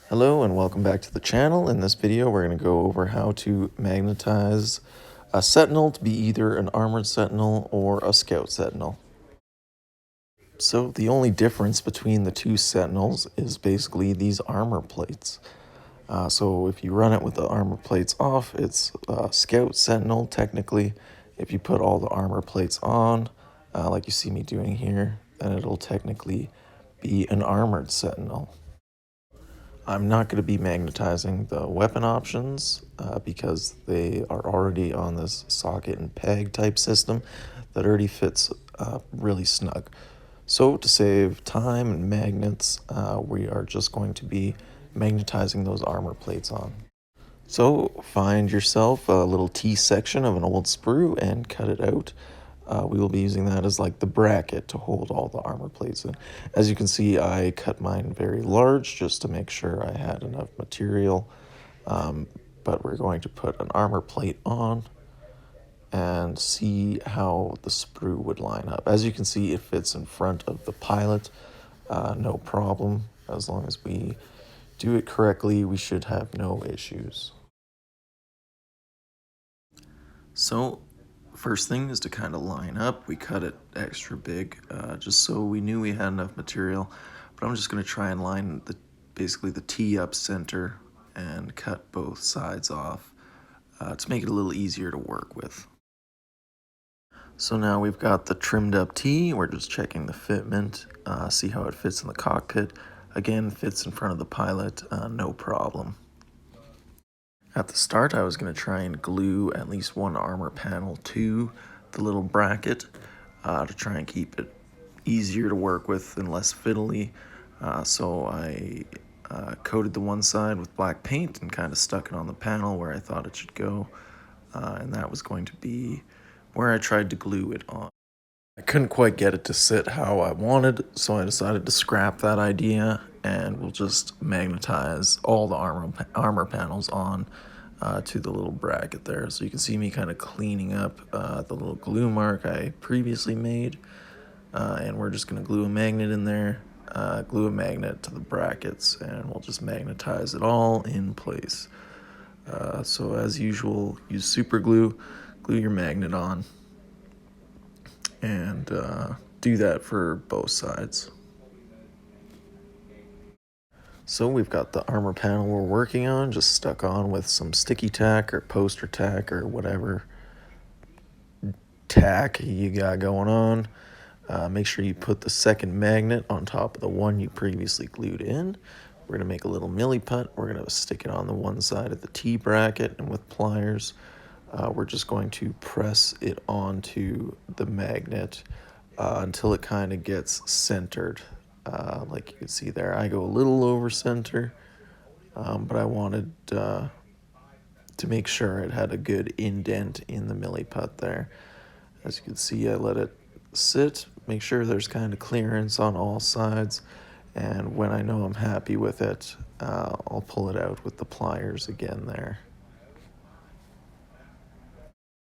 Hello and welcome back to the channel. In this video we're going to go over how to magnetize a sentinel to be either an armored sentinel or a scout sentinel. So the only difference between the two sentinels is basically these armor plates. So if you run it with the armor plates off, it's scout sentinel technically. If you put all the armor plates on, like you see me doing here, then it'll technically be an armored sentinel. I'm not going to be magnetizing the weapon options because they are already on this socket and peg type system that already fits really snug. So to save time and magnets, we are just going to be magnetizing those armor plates on. So find yourself a little T section of an old sprue and cut it out. We will be using that as like the bracket to hold all the armor plates in. As you can see, I cut mine very large just to make sure I had enough material. But we're going to put an armor plate on and see how the sprue would line up. As you can see, it fits in front of the pilot, no problem. As long as we do it correctly, we should have no issues. So first thing is to kind of line up. We cut it extra big just so we knew we had enough material, but I'm just going to try and line basically the T up center and cut both sides off to make it a little easier to work with. So now we've got the trimmed up T. We're just checking the fitment, see how it fits in the cockpit. Again, fits in front of the pilot, no problem. At the start, I was going to try and glue at least one armor panel to the little bracket to try and keep it easier to work with and less fiddly. So I coated the one side with black paint and kind of stuck it on the panel where I thought it should go. And that was going to be where I tried to glue it on. I couldn't quite get it to sit how I wanted, so I decided to scrap that idea and we'll just magnetize all the armor panels on to the little bracket there. So you can see me kind of cleaning up the little glue mark I previously made. And we're just going to glue a magnet in there, glue a magnet to the brackets, and we'll just magnetize it all in place. So as usual, use super glue, glue your magnet on, and do that for both sides. So we've got the armor panel we're working on just stuck on with some sticky tack or poster tack or whatever tack you got going on. Make sure you put the second magnet on top of the one you previously glued in. We're going to make a little milli putt. We're going to stick it on the one side of the T bracket, and with pliers, we're just going to press it onto the magnet until it kind of gets centered. Like you can see there, I go a little over center, but I wanted to make sure it had a good indent in the milli putt there. As you can see, I let it sit, make sure there's kind of clearance on all sides, and when I know I'm happy with it, I'll pull it out with the pliers again there.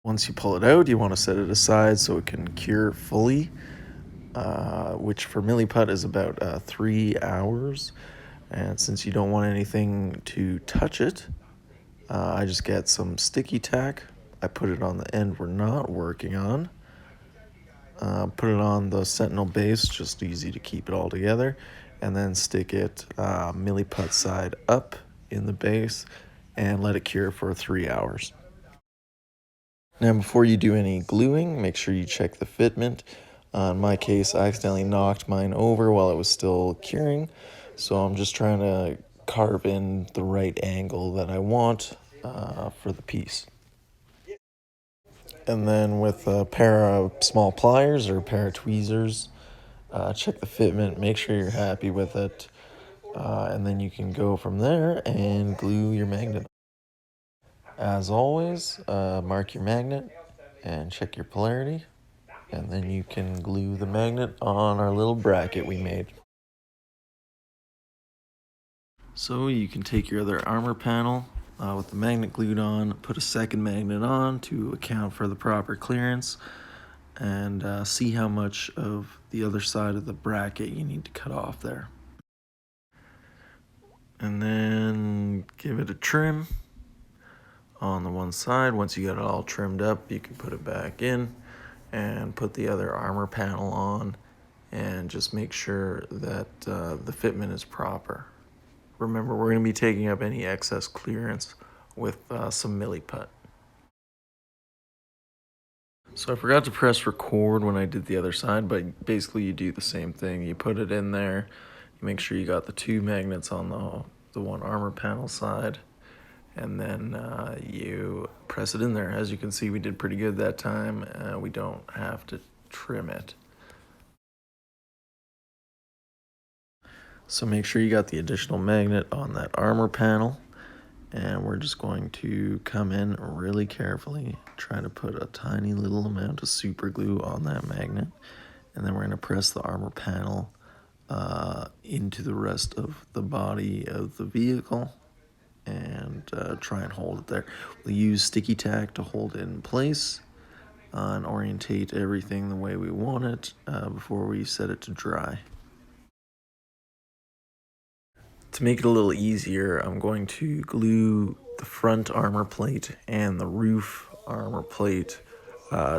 Once you pull it out, you want to set it aside so it can cure fully, which for milli putt is about 3 hours. And since you don't want anything to touch it, I just get some sticky tack. I put it on the end we're not working on. Put it on the Sentinel base, just easy to keep it all together, and then stick it milli putt side up in the base and let it cure for 3 hours. Now before you do any gluing, make sure you check the fitment. In my case, I accidentally knocked mine over while it was still curing, so I'm just trying to carve in the right angle that I want for the piece. And then with a pair of small pliers or a pair of tweezers, check the fitment, make sure you're happy with it, and then you can go from there and glue your magnet. As always, mark your magnet and check your polarity, and then you can glue the magnet on our little bracket we made. So you can take your other armor panel with the magnet glued on, put a second magnet on to account for the proper clearance, and see how much of the other side of the bracket you need to cut off there. And then Give it a trim on the one side. Once you get it all trimmed up, you can put it back in and put the other armor panel on, and just make sure that the fitment is proper. Remember, we're going to be taking up any excess clearance with some milliput. So I forgot to press record when I did the other side, but basically you do the same thing. You put it in there, you make sure you got the two magnets on the one armor panel side, and then you press it in there. As you can see, we did pretty good that time. We don't have to trim it. So make sure you got the additional magnet on that armor panel, and we're just going to come in really carefully, try to put a tiny little amount of super glue on that magnet, and then we're going to press the armor panel into the rest of the body of the vehicle and try and hold it there. We'll use sticky tack to hold it in place and orientate everything the way we want it before we set it to dry. To make it a little easier, I'm going to glue the front armor plate and the roof armor plate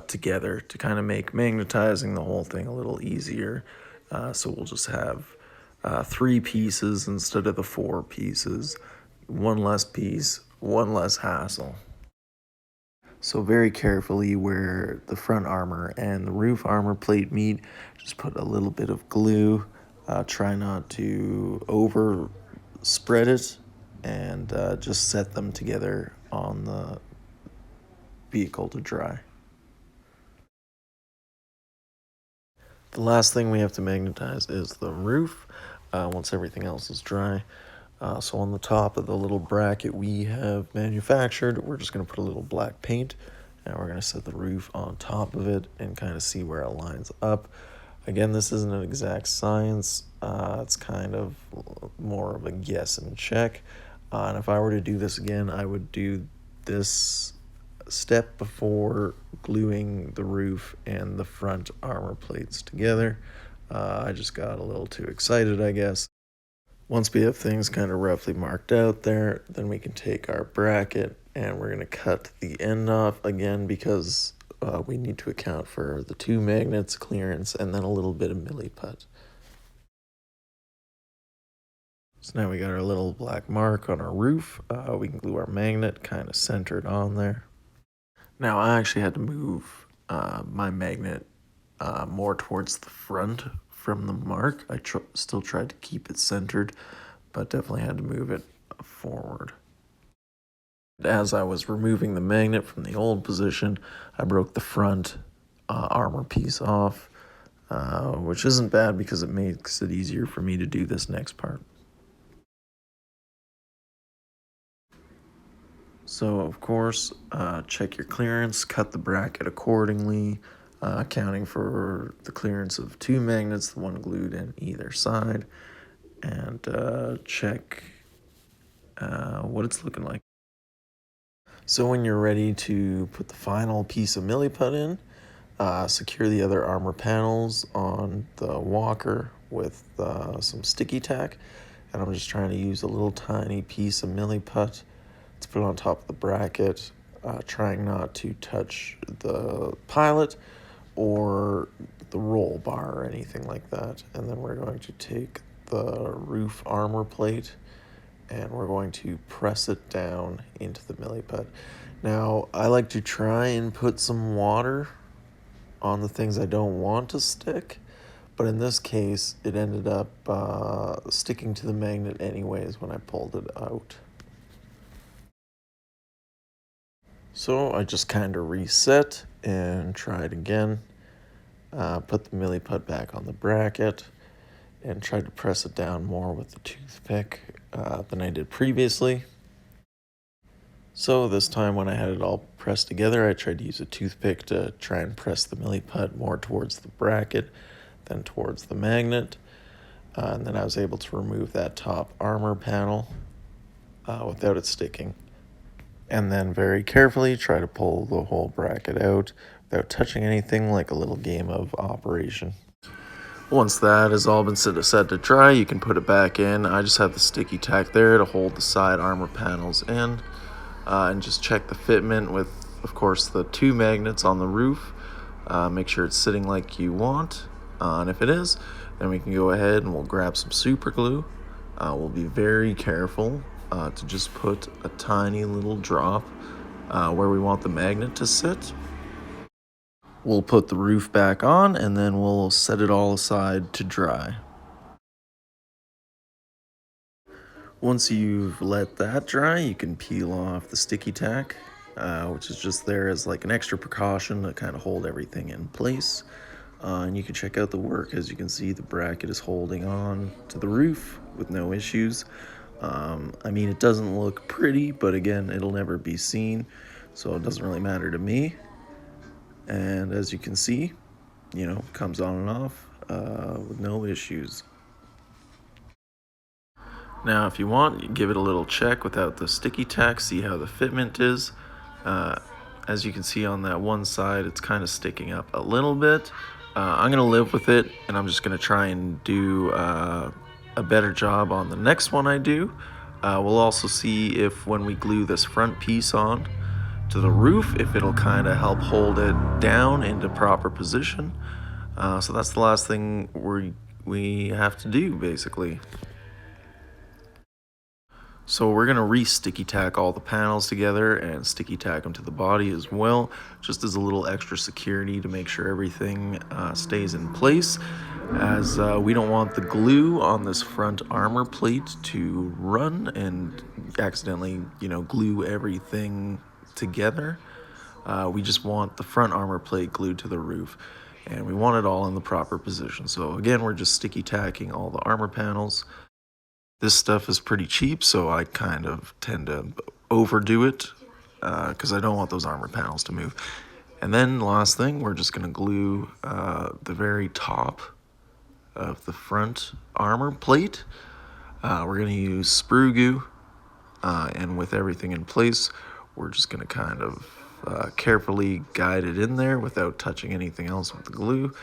together to kind of make magnetizing the whole thing a little easier. So we'll just have 3 pieces instead of the 4 pieces. One less piece, one less hassle. So very carefully where the front armor and the roof armor plate meet, just put a little bit of glue. Try not to over spread it, and just set them together on the vehicle to dry. The last thing we have to magnetize is the roof once everything else is dry. So on the top of the little bracket we have manufactured, we're just going to put a little black paint, and we're going to set the roof on top of it and kind of see where it lines up. Again, this isn't an exact science. It's kind of more of a guess and check. And if I were to do this again, I would do this step before gluing the roof and the front armor plates together. I just got a little too excited, I guess. Once we have things kind of roughly marked out there, then we can take our bracket and we're going to cut the end off again because we need to account for the 2 magnets, clearance, and then a little bit of milliput. So now we got our little black mark on our roof. We can glue our magnet kind of centered on there. Now I actually had to move my magnet more towards the front from the mark. I still tried to keep it centered, but definitely had to move it forward. As I was removing the magnet from the old position, I broke the front armor piece off, which isn't bad because it makes it easier for me to do this next part. So of course, check your clearance, cut the bracket accordingly, accounting for the clearance of 2 magnets, the one glued in either side, and check what it's looking like. So when you're ready to put the final piece of milliput in, secure the other armor panels on the walker with some sticky tack, and I'm just trying to use a little tiny piece of milliput to put on top of the bracket, trying not to touch the pilot or the roll bar or anything like that. And then we're going to take the roof armor plate and we're going to press it down into the milliput. Now, I like to try and put some water on the things I don't want to stick, but in this case, it ended up sticking to the magnet anyways when I pulled it out. So I just kind of reset and tried again, put the milliput back on the bracket, and tried to press it down more with the toothpick than I did previously. So this time when I had it all pressed together, I tried to use a toothpick to try and press the milliput more towards the bracket than towards the magnet. And then I was able to remove that top armor panel without it sticking. And then very carefully try to pull the whole bracket out without touching anything, like a little game of operation. Once that has all been set to dry, you can put it back in. I just have the sticky tack there to hold the side armor panels in, and just check the fitment with, of course, the 2 magnets on the roof. Make sure it's sitting like you want, and if it is, then we can go ahead and we'll grab some super glue. We'll be very careful to just put a tiny little drop where we want the magnet to sit. We'll put the roof back on and then we'll set it all aside to dry. Once you've let that dry, you can peel off the sticky tack, which is just there as like an extra precaution to kind of hold everything in place. And you can check out the work. As you can see, the bracket is holding on to the roof with no issues. I mean, it doesn't look pretty, but again, it'll never be seen, so it doesn't really matter to me. And as you can see, comes on and off with no issues. Now, if you want, you can give it a little check without the sticky tack, see how the fitment is. As you can see on that one side, it's kind of sticking up a little bit. I'm going to live with it, and I'm just going to try and do a better job on the next one I do. We'll also see if when we glue this front piece on to the roof, if it'll kind of help hold it down into proper position. So that's the last thing we have to do, basically. So we're going to re-sticky tack all the panels together and sticky tack them to the body as well, just as a little extra security to make sure everything stays in place, as we don't want the glue on this front armor plate to run and accidentally, glue everything together. We just want the front armor plate glued to the roof, and we want it all in the proper position. So again, we're just sticky tacking all the armor panels. This stuff is pretty cheap, so I kind of tend to overdo it because I don't want those armor panels to move. And then last thing, we're just going to glue the very top of the front armor plate. We're going to use sprue goo, and with everything in place, we're just going to kind of carefully guide it in there without touching anything else with the glue.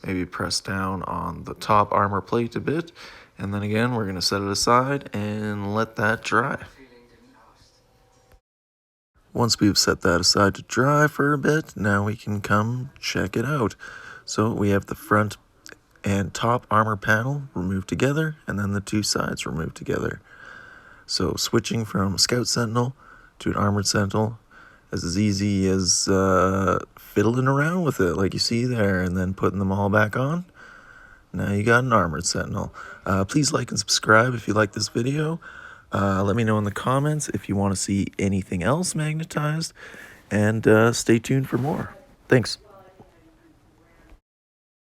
Maybe press down on the top armor plate a bit. And then again, we're going to set it aside and let that dry. Once we've set that aside to dry for a bit, now we can come check it out. So we have the front and top armor panel removed together, and then the 2 sides removed together. So switching from Scout Sentinel to an Armored Sentinel is as easy as fiddling around with it like you see there, and then putting them all back on. Now you got an Armored Sentinel. Please like and subscribe if you like this video. Let me know in the comments if you want to see anything else magnetized, and stay tuned for more. Thanks.